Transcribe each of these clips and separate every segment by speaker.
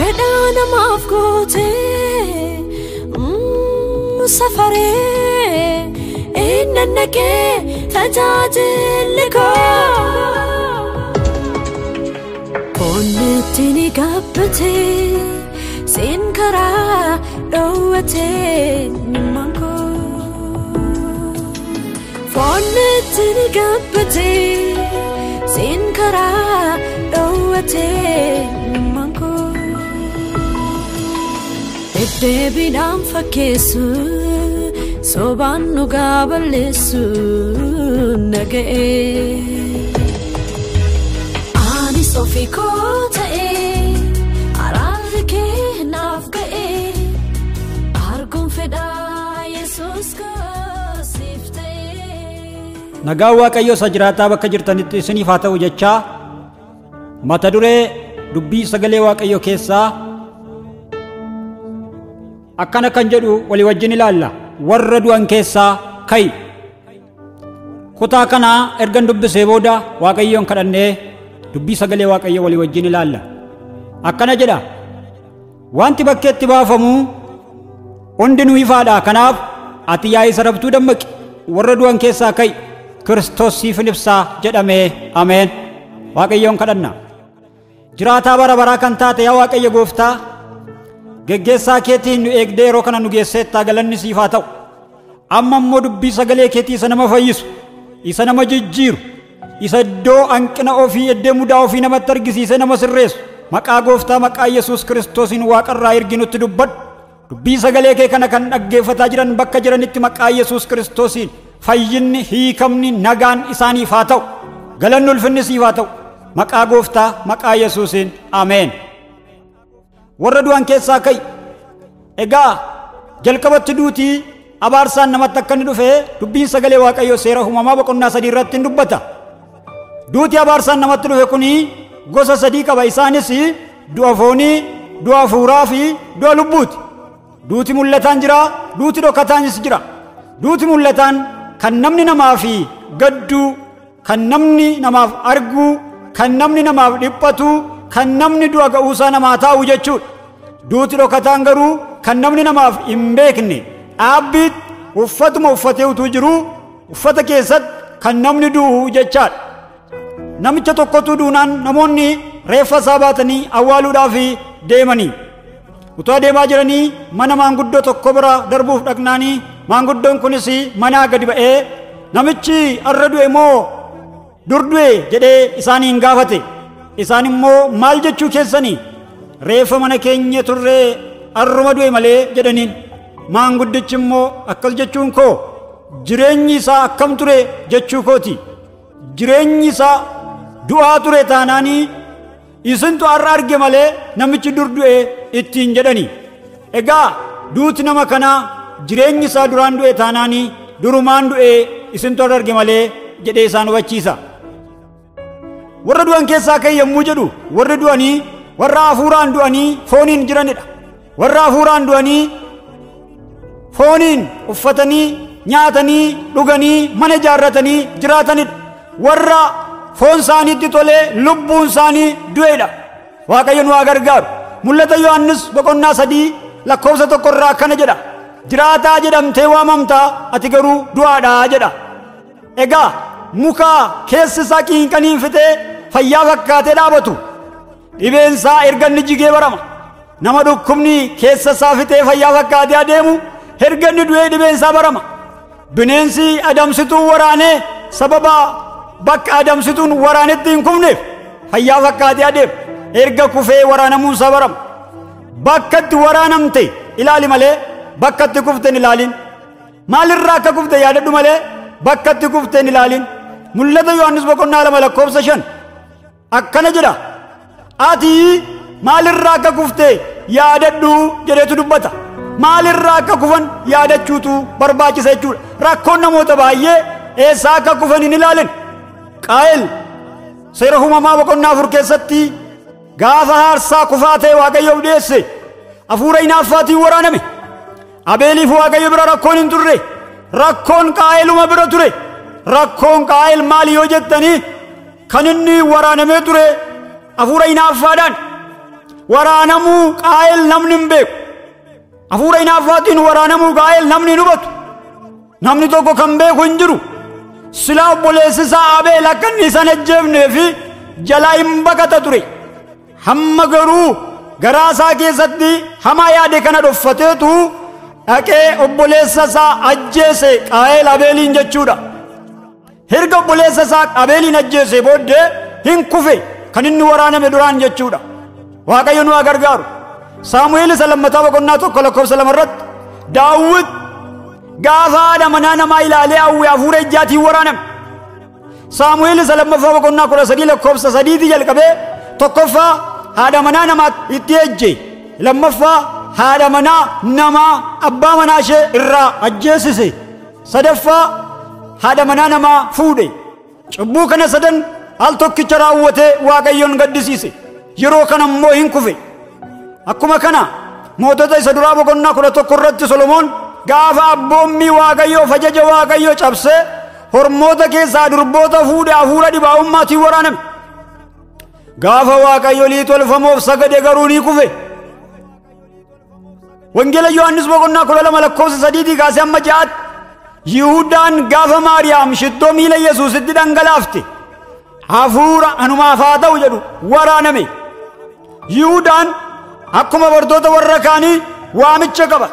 Speaker 1: fedana mafgote safare innanake tajajilko onnitini gabbate sin kara dowate nimanko onnitini gabbate sin kara dowate nimanko Deebidhaan fakkeessu sobaan dhugaa balleessu naga'ee ani ofii koo ta'ee araarri kee naaf ga'ee arguun fedhaa Yesuus koo siif ta'ee.
Speaker 2: Nagaa Waaqayyoo isa jiraataa bakka jirtanitti isiniif haa ta'u jechaa mata duree dubbii sagalee Waaqayyoo keessaa akkana kan jedhu walii wajjin ilaalla warra du'an keessaa ka'i. Kutaa kana ergan dubbisee booda Waaqayyoon kadhannee dubbii sagalee Waaqayyoo walii wajjin ilaalla. Akkana jedha wanti bakkeetti baafamu hundinuu ifaadha. Kanaaf ati yaa isa rabtuu dammaqi warra du'an keessaa ka'i Kiristoos siif ibsaa jedhamee ameen. Waaqayyoon kadhanna. Jiraataa bara baraa kan taate yaa Waaqayyo gooftaa geggeessaa keetiin nu eegdee yeroo kana nu geesseettaa galanni siif haa ta'u. Amma immoo dubbii sagalee keetii isa nama fayyisu isa nama jijjiiru isa iddoo hanqina ofii iddoo mudaa ofii namatti argisiise nama sirreessu maqaa gooftaa maqaa Yesuus Kiristoosiin waaqarraa erginutti dubbadhu. Dubbii sagalee kee kana kan dhaggeeffataa jiran bakka jiranitti maqaa Yesuus Kiristoosiin fayyinni hiikamni nagaan isaaniif haa ta'u. Galanni ulfinni siif haa ta'u maqaa gooftaa maqaa Yesuusiin ameen. Warra du'an keessaa ka'i. Egaa jalqabatti duutii abaarsaan namatti akka inni dhufee dubbiin sagalee Waaqayyoo seera uumamaa boqonnaa 3 irratti hin dubbata. Duutii abaarsaan namatti dhufe kuni gosa 3 qaba. Isaanis du'a foonii, du'a hafuuraa fi du'a lubbuuti. Duuti mul'ataan jira, duuti dhokataanis jira. Duuti mul'ataan kan namni namaaf gaddu, kan namni namaaf argu, kan namni namaaf dhiphatu, kan namni du'a ga'uusaa namaa taa'u jechuudha. Duuti dhokataan garuu kan namni namaaf hin beekne dhaabbiit uffatuma uffatee utuu jiru uffata keessatti kan namni du'u jechaadha. Namicha tokkotu duunaan namoonni reeffa isaa baatanii awwaaluudhaaf deemanii. Utuu adeemaa jiranii mana maanguddoo tokko bira darbuuf dhaqnaanii maanguddoon kunis manaa gadi ba'ee namichi arra du'e moo dur du'e jedhee isaaniin gaafate. Isaan immoo maal jechuu keessanii reeffa mana keenya turree arruma du'e malee jedhaniin. Maanguddichi immoo akkas jechuun koo jireenyi isaa akkam ture jechuu kooti. Jireenyi isaa du'aa ture taanaanii isintu arra arge malee namichi dur du'e ittiin jedhani. Egaa duuti nama kanaa jireenyi isaa duraan du'e taanaanii durumaan du'e isintu arra arge malee jedhee isaan hubachiisa. Warra du'an keessaa ka'e yommuu jedhu warri du'anii warra hafuuraan du'anii fooniin jiranidha. Warra hafuuraan du'anii fooniin uffatanii nyaatanii dhuganii mana ijaarratanii jiraatanidha. Warra foon isaaniitti tolee lubbuun isaanii du'eedha. Waaqayyo nu haa gargaaru. Mul'ata Yohaannis boqonnaa 3 lakkoofsa 1 irraa akkana jedha. Jiraataa jedhamtee waamamtaa ati garuu du'aadhaa jedha. Egaa muka keessi isaa qiinqaniin fixee fayyaa fakkaatee dhaabatu dhibeen isaa erga inni jigee barama. Nama dhukkubni keessa isaa fixee fayyaa fakkaatee adeemu erga inni du'ee dhibeen isaa barama. Bineensi adamsituu waraanee sababa bakka adamsituun waraanetti hin kufneef fayyaa fakkaatee adeema. Erga kufee waraanamuun isaa barama. Bakka itti waraanamte ilaali malee bakka itti kufte hin ilaalin. Maalirraa akka kufte yaadadhu malee bakka itti kufte hin ilaalin. Mul'ata Yohaannis boqonnaa 2 lakkoofsa 5 akkana jedha. Ati maalirraa akka kufte yaadadhu jedheetu dubbata. Maalirraa akka kufan yaadachuutu barbaachisa jechuudha. Rakkoon namoota baay'ee eessaa akka kufan hin ilaalin. Qaayil seera uumamaa boqonnaa 4 keessatti gaafa aarsaa kufaa ta'e Waaqayyoof dhiyeesse hafuura hinaaffaatiin waraaname. Abeeliif Waaqayyo bira rakkoon hin turre. Rakkoon Qaayiluma bira ture. Rakkoon Qaayil maali yoo jettanii kan inni waraanamee ture hafuura hinaaffaadhaan. waraanamuu qaa'el namni hin beeku. Hafuura hinaaffaatiin waraanamuu qaa'el namni hin hubatu. Namni tokko kan beeku hin jiru. Silaa obboleessi isaa Abeel akka inni isa hin ajjeefnee fi jalaa hin baqata ture. Hamma garuu garaa isaa keessatti hamaa yaade kana dhoffateetu dhaqee obboleessa isaa ajjeese qaa'el Abeeliin jechuudha. Erga obboleessa isaa Abeeliin ajjeese booddee hin kufe kan inni waraaname duraan jechuudha. Waaqayyo nu haa gargaaru. Saamu'eel isa lammataa boqonnaa 1:2 irratti Daawit gaafa haadha manaa namaa ilaalee hawwee hafuura ijaatiin waraaname. Saamu'eel isa lammaffaa boqonnaa 13:3 jalqabee tokkoffaa haadha manaa namaa itti ejje, lammaffaa haadha manaa namaa abbaa manaa ishee irraa ajjeesise, sadaffaa haadha manaa namaa fuudhe. Cubbuu kana sadan al tokkicha raawwatee Waaqayyoon gaddisiise. Yeroo kana immoo hin kufe. Akkuma kana mootota isa duraa boqonnaa 11 irratti Solomoon gaafa abboommii Waaqayyoo ajaja Waaqayyoo cabsee hormoota keessaa durboota fuudhe hafuura dhibaahummaatiin waraaname. Gaafa Waaqayyo lii tolfamoof sagade garuu ni kufe. Wangeela Yohaannis boqonnaa 12:3 kaasee amma 6tti Yihuudaan gaafa Maariyaam shittoo miila Yesuusitti dhangalaafte hafuura anumaaf haa ta'u jedhu waraaname. Yihuudaan akkuma bartoota warra kaanii waamicha qaba,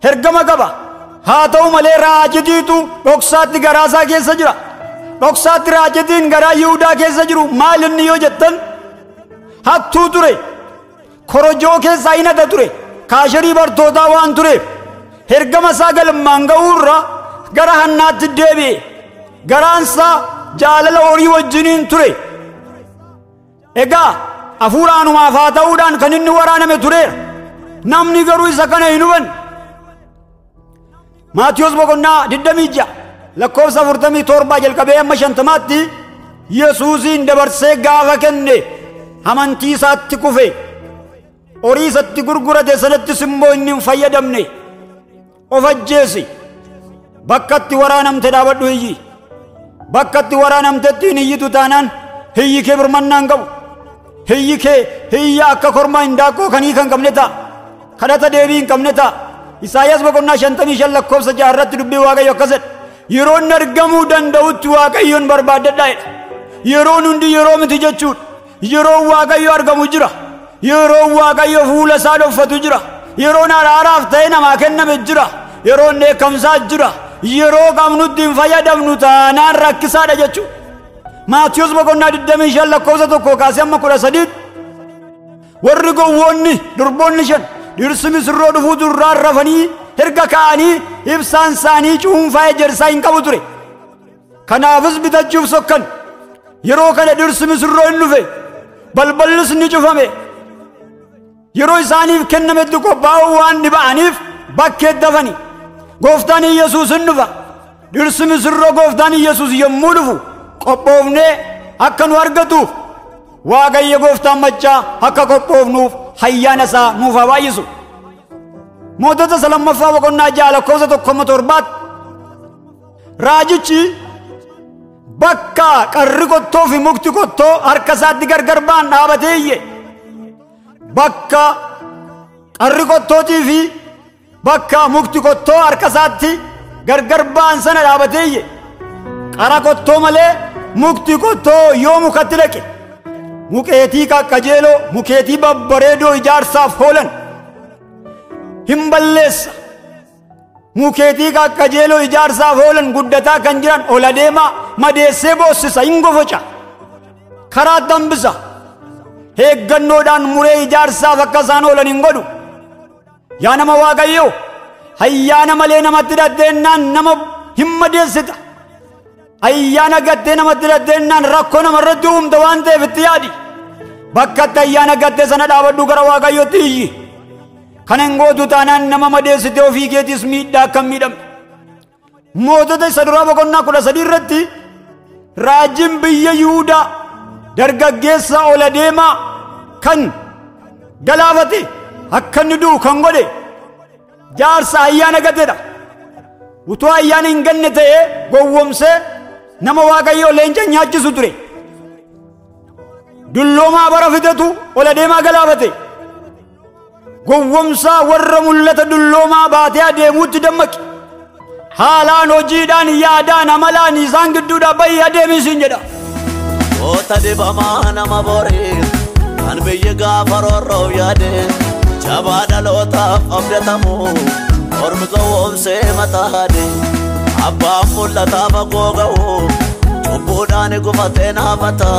Speaker 2: hergama qaba. Haa ta'u malee raajitiitu dhoksaatti garaasaa keessa jira. Dhoksaatti raajitiin garaa Yihuudaa keessa jiru maal inni yoo jettan hattuu ture, korojoo keessaa hinata ture, kaashirii bartootaa waan tureef hergama isaa galmaan ga'uurra gara hannaatti deebi'e. Garaansaa jaalala horii wajjiniin ture. Egaa hafuura anumaaf haa ta'uudhaan kan inni waraaname tureera. Namni garuu isa kana hin hubanne. Maatiyos boqonnaa 26:47 jalqabee amma 50tti Yesuusiin dabarsee gaafa kenne amantii isaatti kufe. Horii isatti gurgurate sanattis immoo inni hin fayyadamne. Of ajjeese. Bakka itti waraanamte dhaabadhu hiyyi. Bakka itti waraanamtetti hin iyyitu taanaan hiyyi kee birmannaa hin qabu. Hiyyi kee hiyya akka kormaa hindaaqqoo kan hiika hin qabne ta'a. Kadhata deebii hin qabne ta'a. Isaayyaas boqonnaa 55:6 irratti dubbii Waaqayyo akkas jedha. Yeroon argamuu danda'utti Waaqayyoon barbaadadhaa jedha. Yeroon hundi yeroo miti jechuudha. Yeroon Waaqayyo argamu jira. Yeroon Waaqayyo fuula isaa dhoffatu jira. Yeroon araaraaf ta'e namaa kenname jira. Yeroon dheekkamsaa jira. Yeroo qabnutti hin fayyadamnu taanaan rakkisaadha jechuudha. Maatiyos boqonnaa 25:1 kaasee amma 13 warri gowwoonni durboonni 5 dhirsi misirroo dhufuu durraan rafanii erga ka'anii ibsaan isaanii cuunfaa ejersaa hin qabu ture. Kanaafis bitachuuf sokkan. Yeroo kana dhirsi misirroo hin dhufe, balballis ni cufame. Yeroo isaaniif kennametti qophaa'uu waan dhiba'aniif bakkee dafani. Gooftaan Yesuus hin dhufa. Dhirsi misirroo gooftaan Yesuus yommuu dhufu qophoofnee akka nu argatuuf Waaqayyo gooftaan machaa akka qophoofnuuf hayyaana isaa nuuf haa baay'isu. Mootota isa lammaffaa boqonnaa 6:1-7 raajichi bakka qarri qottoo fi mukti qottoo harka isaatti gargar ba'an dhaabatee iyye. Bakka qarri qottootii fi bakka mukti qottoo harka isaatti gargar ba'an sana dhaabatee iyye. Qara qottoo malee mukti qottoo yoo mukatti dhaqe mukeetii qaqqajeeloo mukeetii babbareedoo ijaarsaaf oolan hin balleessa. Mukeetii qaqqajeeloo ijaarsaaf oolan guddataa kan jiran ol adeemaa madeessee boossisa, hin gofoca, karaa dambisa. Eeggannoodhaan muree ijaarsaaf akka isaan oolan hin godhu. Yaa nama Waaqayyoo, ayyaana malee namatti hidhatteennaan nama hin madeessita. Ayyaana gattee namatti hidhatteennaan rakkoo namarratti uumta waan ta'eef itti yaadi. Bakka itti ayyaana gattee sana dhaabadhu gara Waaqayyootti iyyi. Kana hin gootu taanaan nama madeessitee ofii keetiis miidhaa akka hin miidhamne. Mootota isa duraa boqonnaa 13 irratti raajiin biyya Yihuudaa dargaggeessa ol adeemaa kan galaafate akka inni du'u kan godhe jaarsa ayyaana gateedha. Utuu ayyaana hin ganne ta'ee gowwomsee nama Waaqayyoo leenca nyaachisu ture. Dulloomaa bara fitetu ol adeemaa galaafate gowwomsa warra mul'ata dulloomaa baatee adeemuutti dammaqi. haalaan hojiidhaan yaadaan amalaan isaan gidduudhaa bahi adeemisiin jedha.
Speaker 3: Oota dibamaa nama borii kan biyyi gaafa roorroo yaade jabaa dhalootaaf abdatamu ormi gowwoomsee mataade abbaan mul'ataa fagoo ga'u cubbuudhaan gufatee naafata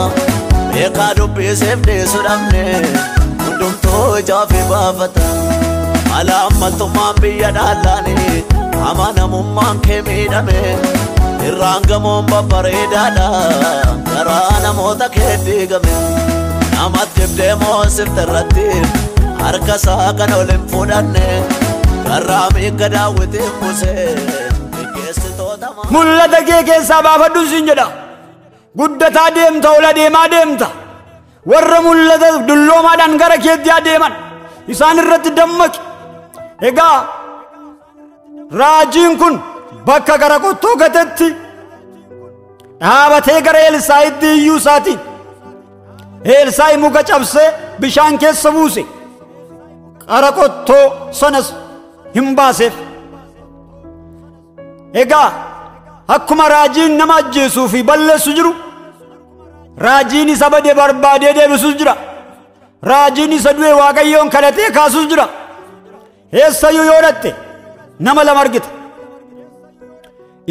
Speaker 3: beekaa dubbiseef dhiisu dhabne hundumtuu ijaafi baafata mala ammaltummaan biyya dhaallaanii amanamummaan kee miidhame irraan gamoon babbareedaadha garaa namoota kee diigame namatti deemoo sifte irratti harka isaa kan ol hin fudhanne garaa miikka daawwitiin busee gaggeessitoota
Speaker 2: mul'ata kee keessaa baafadhu siin jedha. guddataa deemta ol adeemaa deemta warra mul'ata dulloomaadhaan gara keetti adeeman isaan irratti dammaqi. egaa raajiin kun bakka gara qottoo gatetti dhaabatee gara Elsaa'itti iyyuu isaatiin Elsaa'i muka cabsee bishaan keessa buuse gara qottoo sanas hin baaseef. egaa akkuma raajiin nama ajjeesuu fi balleessu jiru raajiin isa bade barbaadee deebisuus jira. raajiin isa du'e Waaqayyoon kadhatee kaasuus jira. eessayyuu yoo dhatte nama lama argita.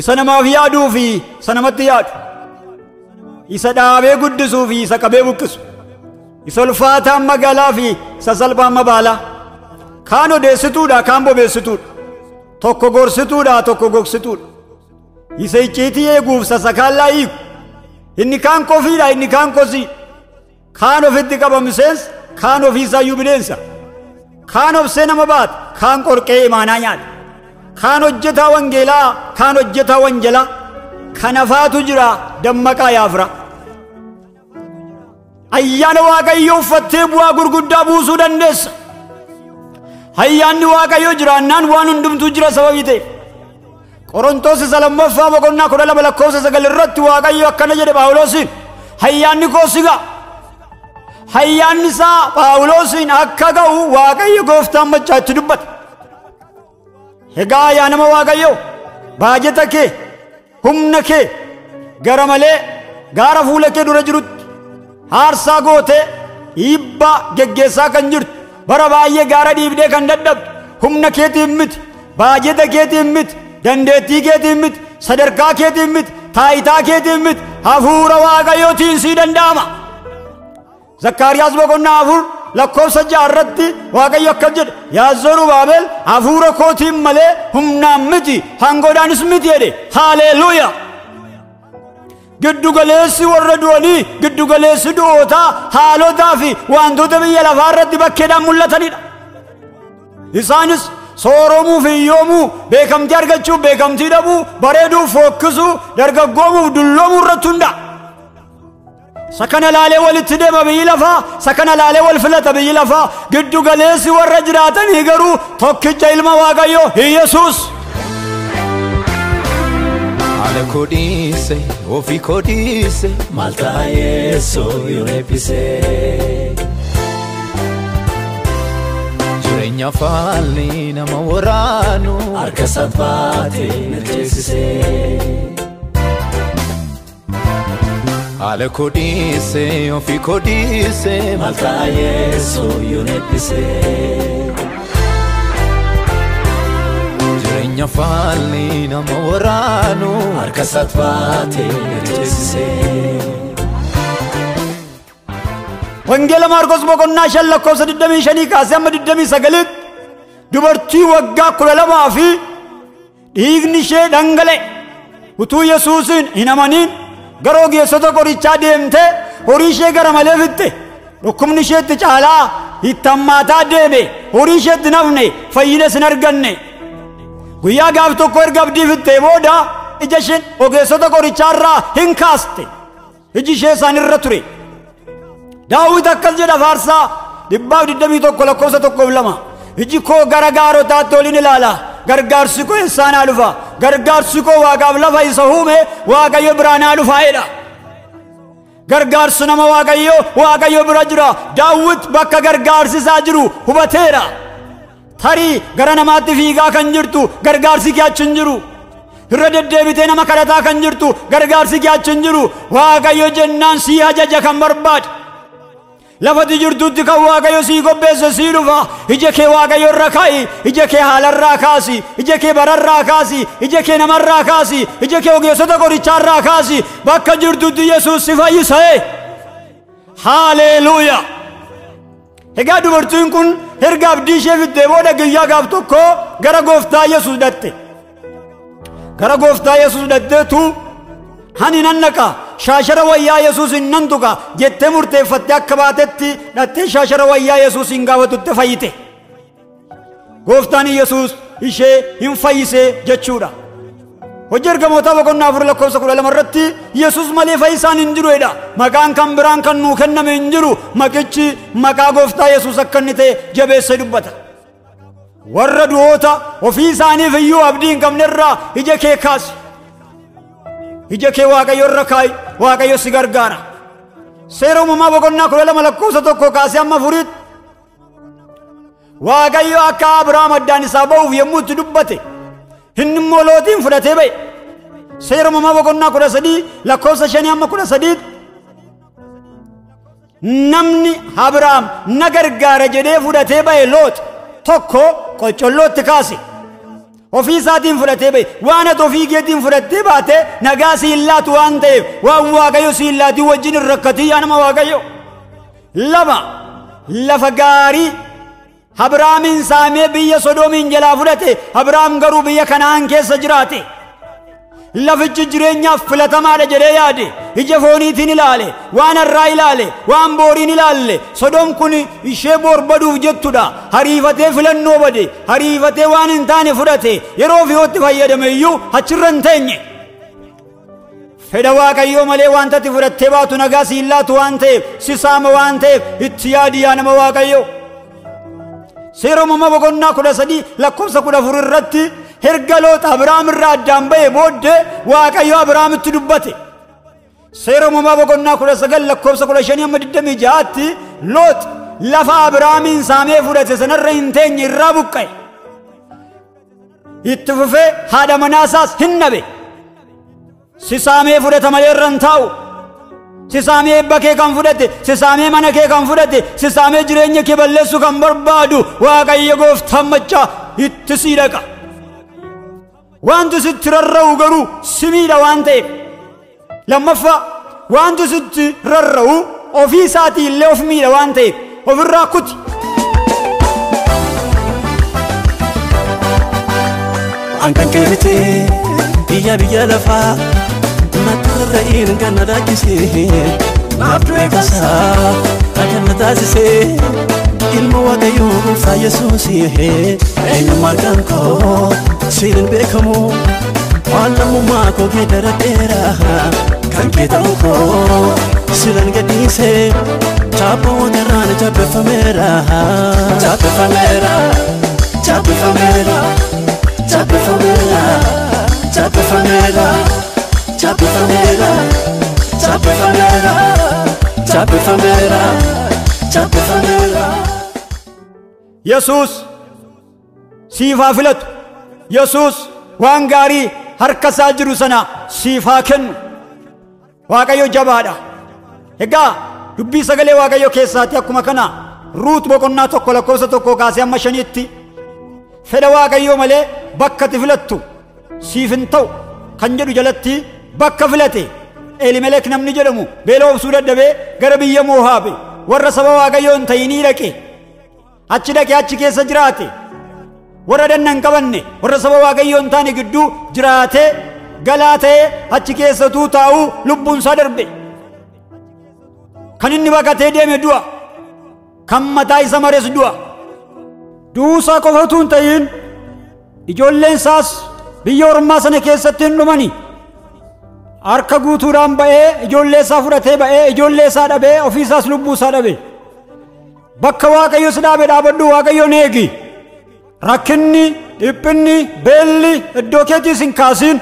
Speaker 2: isa namaaf yaaduu fi isa namatti yaadu, isa dhaabee guddisuu fi isa qabee buqqisu, isa ulfaataan magaalaa fi isa salphaan mabaalaa, kaan odeessituudha kaan bobeessituudha, tokko gorsituudha tokko gogsituudha, isa icciitii eeguuf isa sakaallaa hiiku, inni kaan kofiidha inni kaan kosiidha, kaan ofitti qaba miseensa kaan ofiisaayyuu bineensa, kaan obsee nama baata kaan qorqee imaanaa nyaata, kaan hojjetaa wangeelaa kaan hojjetaa wanjalaa, kanafaatu jira dammaqaa yaafira. ayyaana Waaqayyoo uffattee bu'aa gurguddaa buusuu dandeessa. ayyaanni Waaqayyoo jiraannaan waan hundumtuu jira sababii ta'eef. Qorontos isa lammaffaa boqonnaa 12:9 irratti Waaqayyo akkana jedhe Phaawulosiin, ayyaanni koo si ga'a. ayyaanni isaa Phaawulosiin akka ga'u Waaqayyo gooftaan machaatti dubbata. egaa ayyaanama Waaqayyoo baajeta kee humna kee gara malee gaara fuula kee dura jirutti aarsaa gootee dhiibbaa geggeessaa kan jirtu, bara baay'ee gaara dhiibdee kan dadhabdu, humna keetiin miti, baajeta keetiin miti, dandeettii keetiin miti, sadarkaa keetiin miti, taayitaa keetiin miti, hafuura Waaqayyootiin sii danda'ama. Zakkaariyaas boqonnaa 4:6 irratti Waaqayyo akkas jedhe, yaa Zarubaabel hafuura kootiin malee humnaan miti hangoodhaanis miti jedhe. haaleeluuyaa. giddugaleessi warra du'anii giddugaleessi du'ootaa haalotaa fi wantoota biyya lafaa irratti bakkeedhaan mul'atanidha. isaanis sooromuu fi hiyyoomuu, beekamtii argachuu beekamtii dhabuu, bareeduu fokkisuu, dargaggoomuu dulloomuu irratti hundaa'a. sakana laalee walitti deema biyyi lafaa, sakana laalee wal filata biyyi lafaa. giddugaleessi warra jiraatanii garuu tokkicha ilma Waaqayyoo Yesuus.
Speaker 3: Ale kodise ofi kodise malta Yesu yunepise jireenya falli nama waraanu harka sabbaate mirteessise. Ale kodise ofi kodise malta Yesu yunepise jireenya falli nama waraanu harka sabbaate mirteessise.
Speaker 2: wangeela Maarqos boqonnaa 5:25 kaasee amma 29 dubartii waggaa 12 fi dhiigni ishee dhangala'e utuu Yesuusin hin amaniin gara ogeessota qorichaa deemtee horii ishee gara malee fixxe. dhukkubni isheetti caalaa itti hammaataa deeme, horii isheetti nafne, fayyina hin arganne. guyyaa gaaf tokko erga abdii fixxee booda ija isheen ogeessota qorichaarraa hin kaaste. iji ishee isaan irra ture. Daawit akkas jedha faarsaa 121:1-2 iji koo gara gaarotaatti olin ilaala, gargaarsi koo eessaa naa dhufa, gargaarsi koo Waaqaaf lafa isa uume Waaqayyo biraa naa dhufa jedha. gargaarsi nama Waaqayyo bira jira. Daawit bakka gargaarsi isaa jiru hubateera. tarii gara namaatti fiigaa kan jirtu gargaarsi kee achi hin jiru. Irra deddeebitee nama kadhataa kan jirtu gargaarsi kee achi hin jiru. Waaqayyo jennaan sii ajaja kan barbaade. Lafati jirtutti kan Waaqayyo sii qopheesse sii dhufa. Ija kee Waaqayyo irra kaa'i. Ija kee haalarraa kaasi. Ija kee bararraa kaasi. Ija kee namarraa kaasi. Ija kee ogeessota qorichaarraa kaasi. Bakka jirtutti Yesuus si fayyisa. Haleluuyaa. Egaa dubartiin kun erga abdii ishee fiddee booda guyyaa gaaf tokko gara gooftaa Yesuus dhatte. Gara gooftaa Yesuus dhatteetu hani nan naqa shaashara wayyaa Yesuus hin nan tuqa jettee murteeffattee akka baatetti dhattee shaashara wayyaa Yesuus hin gaafatutte fayyite. Gooftaan Yesuus ishee hin fayyise jechuudha. Hojii ergamoota boqonnaa 4:12 irratti Yesuus malee fayyisaan hin jiru jedha. Maqaan kan biraan kan nuu kenname hin jiru. Maqichi maqaa gooftaa Yesuus akka inni ta'e jabeessee dubbata. Warra du'oota ofii isaaniif iyyuu abdii hin qabnerraa ija kee kaasi. Ija kee Waaqayyo irra kaa'i. Waaqayyo si gargaara. Seera uumamaa boqonnaa 12:1 kaasee amma 4 Waaqayyo akka Abrahaam addaan isaa ba'uuf yommuu itti dubbate inni immoo Looxiin fudhatee ba'e. Seera uumamaa boqonnaa 13:5 amma 13 namni Abrahaam na gargaara jedhee fudhatee ba'e Looxi tokko qoccollootti kaase. Ofii isaatiin fudhatee ba'e. Waan ati ofii keetiin fudhattee baate nagaa si hin laatu waan ta'eef waan Waaqayyo si hin laatiin wajjin hin rakkatin yaa nama Waaqayyo. Lama lafa gaarii Abrahaamin saamee biyya Sodoomiin jalaa fudhate. Abrahaam garuu biyya Kana'aan keessa jiraate. Lafichi jireenyaaf filatamaadha jedhee yaade. Ija fooniitiin ilaale. Waan har'aa ilaale. Waan booriin ilaalle. Sodoom kun ishee borbaduuf jettudha. Hariifatee filannoo bade. Hariifatee waan hin taane fudhate. Yeroo ofii fayyadame iyyuu achirra hin teenye. Fedha Waaqayyoo malee wanta ati fudhattee baatu nagaa si hin laatu waan ta'eef si saama waan ta'eef itti yaadi yaa nama Waaqayyoo. Seera uumamaa boqonnaa 13:14 irratti erga Loox Abrahaam irraa addaan ba'e booddee Waaqayyo Abrahaamitti dubbate. Seera uumamaa boqonnaa 19:15 amma 26tti Loox lafa Abrahaamin saamee fudhate sanarra hin teenye irraa buqqa'e. Itti fufee haadha manaasaas hin dhabe. Si saamee fudhata malee irra hin taa'u. Si saamee eebba kee kan fudhate, si saamee mana kee kan fudhate, si saamee jireenya kee balleessu kan barbaadu Waaqayyo gooftaan machaa itti sii dhaqa. Wanti sitti rarra'u garuu si miidha waan ta'eef. Lammaffaa wanti sitti rarra'u ofii isaatii illee of miidha waan ta'eef ofirraa kuti.
Speaker 4: Ankan kee miti biyya lafaa matarra hin ganna rakkisee naaf du'e kasaa kan na taasisee ilma Waaqayyoo gooftaa Yesuus eenyummaa kan koo siin beekamu waan lammummaa koo geeddaradheera kan kee ta'u koo silan gadhiisee chaappawwan irraan chaappeeffameera chaappeeffameera chaappeeffameera chaappeeffameera chaappeeffameera chaappeeffameera chaappeeffameera chaappeeffameera chaappeeffameera.
Speaker 2: Yesuus siif haa filatu. Yesuus waan gaarii harka isaa jiru sana siif haa kennu. Waaqayyo jabaadha. Egaa dubbii sagalee Waaqayyo keessaati akkuma kana Ruut boqonnaa 1:1 kaasee amma 5tti fedha Waaqayyo malee bakka ati filattu siif hin ta'u kan jedhu jalatti bakka filate Elimelek namni jedhamu beela obsuu dadhabee gara biyya Moo'aabe warra saba Waaqayyoo hin ta'inii dhaqe. Achi dhaqee achi keessa jiraate. Warra danna hin qabanne warra saba Waaqayyoo hin taane gidduu jiraatee galaa ta'ee achi keessatuu taa'uu lubbuun isaa darbe. Kan inni baqatee deeme du'a. Kan mataa isa mares du'a. Duusaa qofatu hin ta'in ijoolleen isaas biyya ormaa sana keessatti hin dhumani. Harka guutuudhaan ba'ee ijoollee isaa fudhatee ba'ee ijoollee isaa dhabee ofii isaas lubbuu isaa dhabe. Bakka Waaqayyo si dhaabe dhaabadhu Waaqayyoon eegi. Rakkinni, dhiphinni, beelli iddoo keetiis hin kaasin.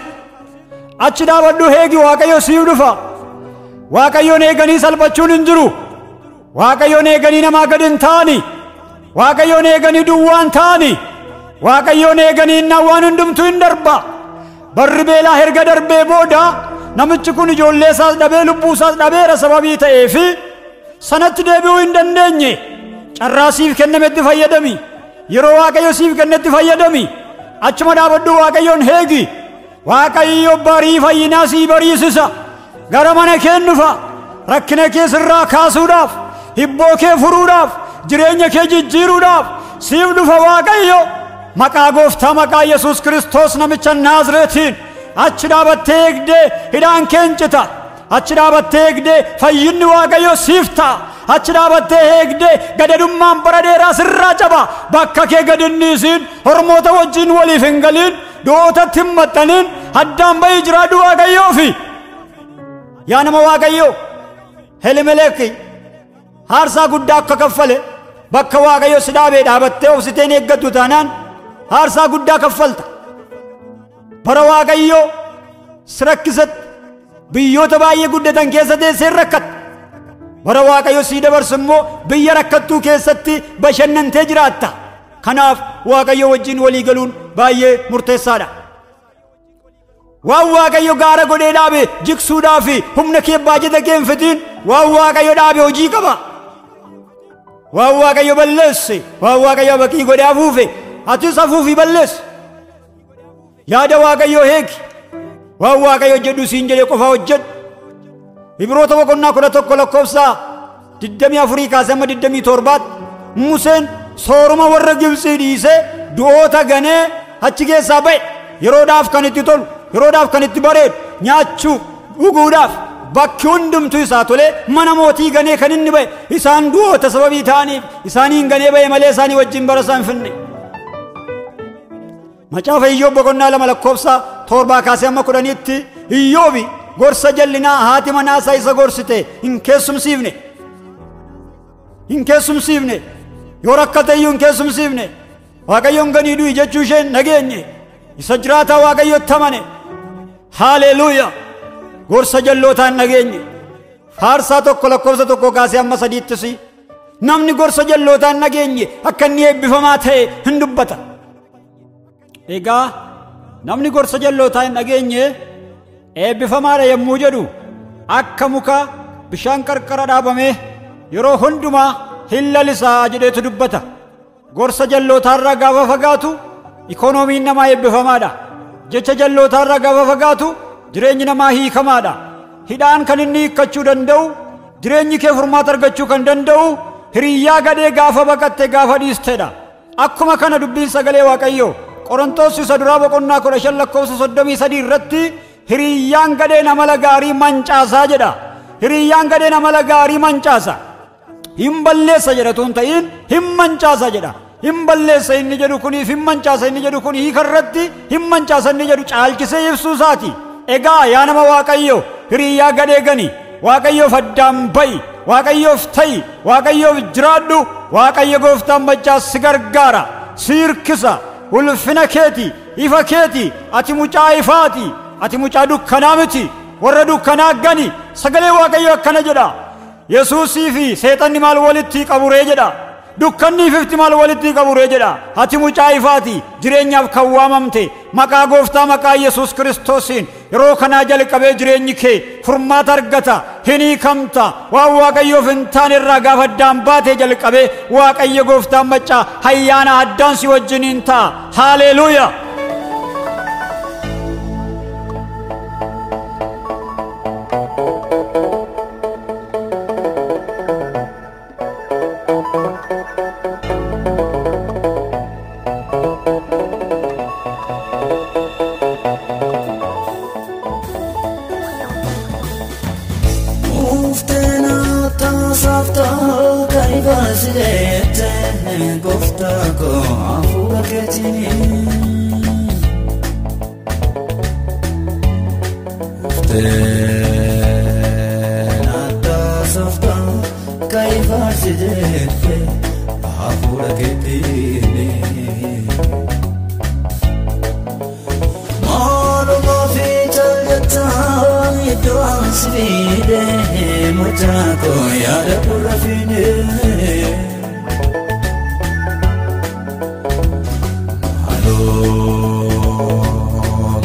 Speaker 2: Achi dhaabadhu eegi Waaqayyo siif dhufa. Waaqayyoon eeganii salphachuun hin jiru. Waaqayyoon eeganii namaa gad hin taani. waaqayyoon eeganii duwwaan ta'ani waaqayyoon eeganii innaa waan hundumtuu hin darba barri beelaa erga darbee booda namichi kun ijoollee isaas dhabee lubbuu isaas dhabeera sababii ta'eefi sanatti deebi'uu hin dandeenye carraa siif kennametti fayyadami yeroo waaqayyo siif kennetti fayyadami achuma dhaabadhu waaqayyoon eegi waaqayyo barii fayyinaa sii bariisisa gara mana kee dhufa rakkina kee sirraa kaasuudhaaf hibboo kee furuudhaaf jireenya kee jijjiiruudhaaf siif dhufa waaqayyo maqaa gooftaa maqaa Yesuus Kiristoos namicha Naazreetiin achi dhaabattee eegdee hidhaan kee cita achi dhaabattee eegdee fayyinni waaqayyo siif ta'a achi dhaabattee eegdee gadadummaan bara dheeraa sirraa caba bakka kee gadinniisiin hormoota wajjin waliif hin galiin du'ootatti hin maxxaniin addaan bahii jiraadhu waaqayyoofi yaa nama waaqayyo Elimeleki aarsaa guddaa akka kaffale bakka waaqayyo si dhaabee dhaabattee obsiteen eeggattu taanaan aarsaa guddaa kaffalta bara waaqayyo si rakkisatti biyyoota baay'ee guddatan keessa teessee rakkatta bara waaqayyo sii dabarsu immoo biyya rakkattuu keessatti bashannantee jiraatta kanaaf waaqayyo wajjin walii galuun baay'ee murteessaadha waan waaqayyo gaara godhee dhaabe jigsuudhaaf humna kee baajata kee hin fitiin waan waaqayyo dhaabe hojii qaba waan waaqayyo balleesse waan waaqayyo bakii godhee afuufe atis afuufii balleesse yaada waaqayyo eegi waan waaqayyo jedhu siin jedhee qofaa hojjedhu Ibroota boqonnaa 11 lakkoofsa 24 kaasee amma 27 Museen sooruma warra Gibxii dhiisee du'oota ganee achi keessaa ba'e yeroodhaaf kan itti tolu yeroodhaaf kan itti bareedu nyaachuuf dhuguudhaaf bakki hundumtuu isaa tolee mana mootii ganee kan inni ba'e isaan du'oota sababii ta'aniif isaaniin ganee ba'e malee isaanii wajjin bara isaan finne macaafa Iyyoob boqonnaa 2 lakkoofsa 7 kaasee amma 10tti Iyyoobi gorsa jallinaa haati manaa isaa isa gorsite hin keessumsiifne yoo rakkate iyyuu hin keessumsiifne waaqayyoon ganii du'i jechuu isheen nageenye isa jiraataa waaqayyotti amane haaleluuyaa gorsa jallootaan nageenye faarsaa 1 lakkoofsa 1 kaasee amma 3tti namni gorsa jallootaan nageenye akka inni eebbifamaa ta'e hin dubbata egaa namni gorsa jallootaa hin nageenye eebbifamaadha yommuu jedhu akka muka bishaan qarqara dhaabamee yeroo hundumaa hin lalisaa jedheetu dubbata gorsa jallootaarraa gaafa fagaatu ikoonomiin namaa eebbifamaadha jecha jallootaarraa gaafa fagaatu jireenyi namaa hiikamaadha hidhaan kan inni hiikkachuu danda'u jireenyi kee furmaata argachuu kan danda'u hiriyyaa gadhee gaafa baqatte gaafa dhiisteedha akkuma kana dubbiin sagalee waaqayyo Qorontos isa duraa boqonnaa 15 lakkoofsa 33 irratti hiriyyaan gadhee amala gaarii mancaasaa jedha hiriyyaan gadhee amala gaarii mancaasa hin balleessa jedha tun ta'in hin mancaasa jedha hin balleessa inni jedhu kuniif hin mancaasa inni jedhu kun hiikarratti hin mancaasa inni jedhu caalchisee ibsuu isaati egaa yaa nama waaqayyo hiriyyaa gadhee gani waaqayyoof addaan ba'i waaqayyoof ta'i waaqayyoof jiraadhu waaqayyo gooftaan machaas si gargaara si hirkisa ulfina keeti ifa keeti ati mucaa ifaati ati mucaa dukkanaa miti warra dukkanaa gani sagalee waaqayyo akkana jedha Yesuusii fi seexanni maal walitti qaburee jedha dukkanniif ifti maal walitti qaburee jedha ati mucaa ifaati jireenyaaf kan waamamte maqaa gooftaa maqaa Yesuus Kiristoosiin yeroo kanaa jalqabee jireenyi kee furmaata argata hin hiikamta waan waaqayyoof hin taane irraa gaafa addaan baatee jalqabee waaqayyo gooftaan maccaa hayyaana addaan si wajjiniin ta'a haaleluuyaa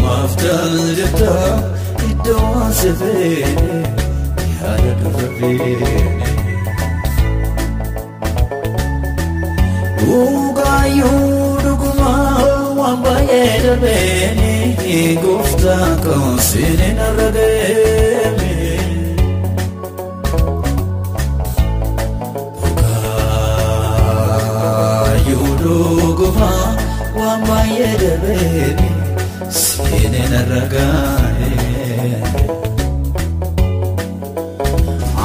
Speaker 3: maftal jetta idoo sefeene yaada durbeene ugaayuu dhuguma waan baay'ee darbeene gooftaa koo seeneen arra deeme ugaayuu dhuguma waan baay'ee darbeene seeneen arra gaane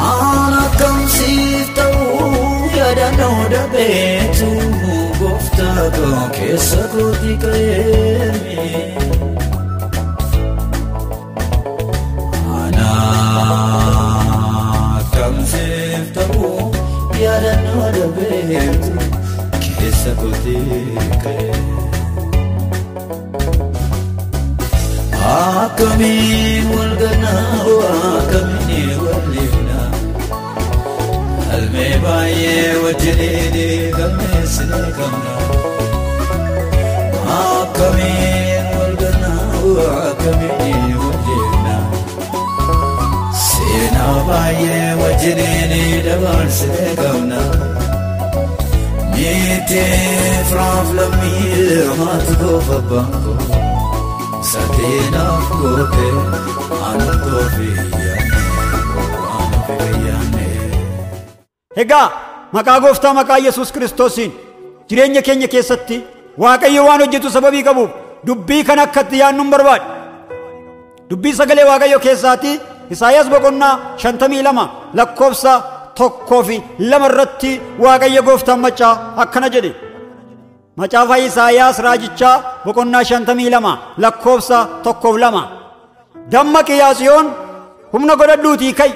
Speaker 3: ana kamsiif ta'uu yaadannoo darbeetu gooftaa koo keessa kooti ka'eeme ana kamsiif ta'uu yaadannoo darbeetu keessa kooti ka'eeme akkamiin wal gannaa akkamiin wal leefnaa almee baay'ee wajjinii galmeessinee qabna akkamiin wal gannaa akkamiin wal leefnaa seenaa baay'ee wajjinii dabarsinee qabna miitee firaaf lammii maatu goofa bankoo Satenaaf goote anatoo fiyyaane.
Speaker 2: Egaa maqaa gooftaa maqaa Yesuus Kiristoosiin jireenya keenya keessatti Waaqayyo waan hojjetu sababii qabuuf dubbii kan akkatti yaannuun barbaada. Dubbii sagalee Waaqayyo keessaatii Isaayyaas boqonnaa 52 lakkoofsa 1-2 irratti Waaqayyo gooftaan machaa akkana jedhe. Macaafa Isaayyaas raajichaa boqonnaa 52 lakkoofsa 1-2 dammaqi yaa Tsiyoon humna godhadhuutii ka'ii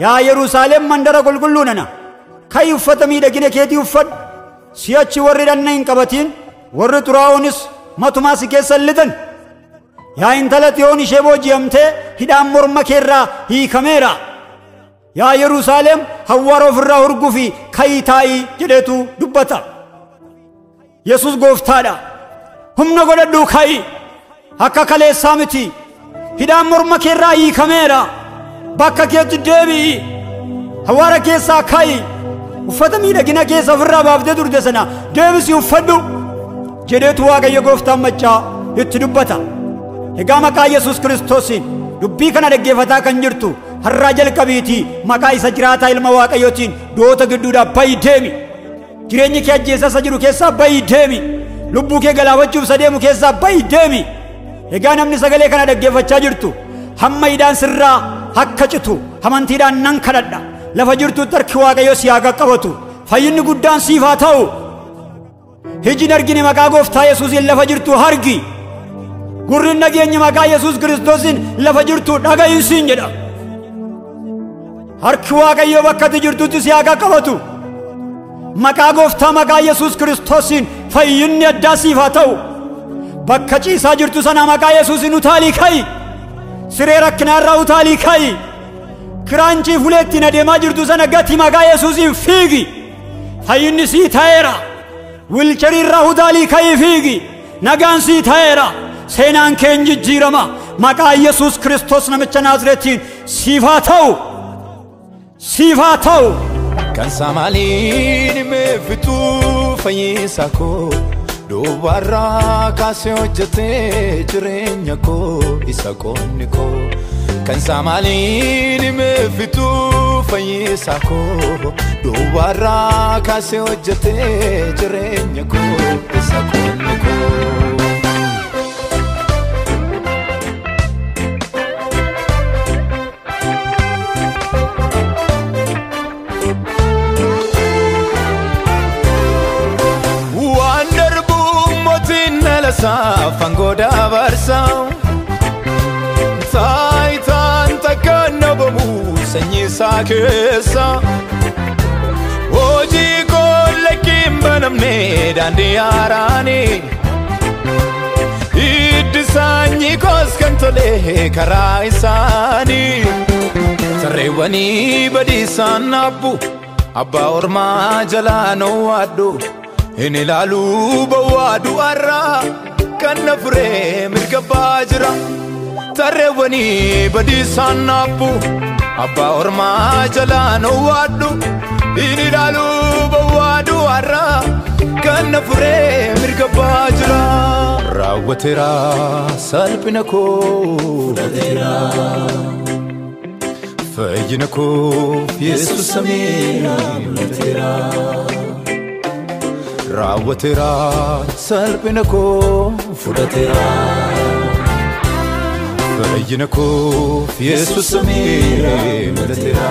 Speaker 2: yaa Yerusaalem mandara qulqulluu nana ka'ii uffata miidhagina keetii uffadhu si'achi warri dhanna hin qabatin warri xuraa'oonis matumaa si keessa lixan yaa intala Xiyoon ishee booji'amtee hidhaan morma keerraa hiikameera yaa Yerusaalem hawwaara ofirraa hurgufi ka'ii taa'ii jedheetu dubbata. Yesus gooftaadha humna godhadhuu ka'ii akka kaleessaa miti hidhaan morma keerraa hiikameera bakka keetti deebi'i hawwaara keessaa ka'ii uffata miidhagina keessa ofirraa baaftee turte sana deebisii uffadhu jedheetu Waaqayyo gooftaan machaa itti dubbata. Egaa maqaa Yesuus Kiristoosiin dubbii kana dhaggeeffataa kan jirtu har'aa jalqabiitii maqaa isa jiraataa ilma Waaqayyootiin du'oota gidduudhaa ba'i deemi. Jireenyi kee ajjeessaa jiru keessaa ba'i deemi. Lubbuu kee galaafachuuf sadeemu keessaa ba'i deemi. Egaa namni sagalee kana dhaggeeffachaa jirtu hamma hidhaan sirraa akka citu amantiidhaan nan kadhadha. Lafa jirtutti harki Waaqayyo si haa qaqqabatu. Fayyinni guddaan siif haa ta'u. Ijji argine maqaa gooftaa Yesuusiin lafa jirtu hargi. Gurri dhageenye maqaa Yesuus Kiristoosiin lafa jirtu dhaga'i siin jedha. Harki Waaqayyo bakka ati jirtutti si haa qaqqabatu. Maqaa gooftaa maqaa Yesuus Kiristoosiin fayyinni addaa siif haa ta'u. Bakka ciisaa jirtu sana maqaa Yesuusiin utaalii ka'i. Siree rakkinaarraa utaalii ka'i. Kiraanchii fuleettiin adeemaa jirtu sana gati maqaa Yesuusiin fiigi. Fayyinni sii ta'eera. Wilchariirraa utaalii ka'i fiigi. Nagaan sii ta'eera. Seenaan kee jijjiirama. Maqaa Yesuus Kiristoos namicha Naazreetiin siif haa ta'u. Siif haa ta'u.
Speaker 3: Kan Samaliin meefituu fayyisaa koo dubarraa kaasee hojjetee jireenya koo isa qoonni koo. Kan Samaliin meefituu fayyisaa koo dubarraa kaasee hojjetee jireenya koo isa qoonni koo. Fangoda barsa taitan takana bamu sanyisa kesa oji kolle kimbanamne dandiarani iddisanyi koskantole karaisani sarewani badisan abba orma jalano wadu inilalu bawadu arra ganna furee mirga baajira tarreewwani badiisaan naabbu abbaa ormaa jalaan owwaadhu inni ilaalu bawwaadhu har'a ganna furee mirga baajira raawwateera salphina koo fudhateera fayyina koo Yesuus samii fudhateera raawwateera salphina koo fudhateera fayyina koo Yesuus samii fudhateera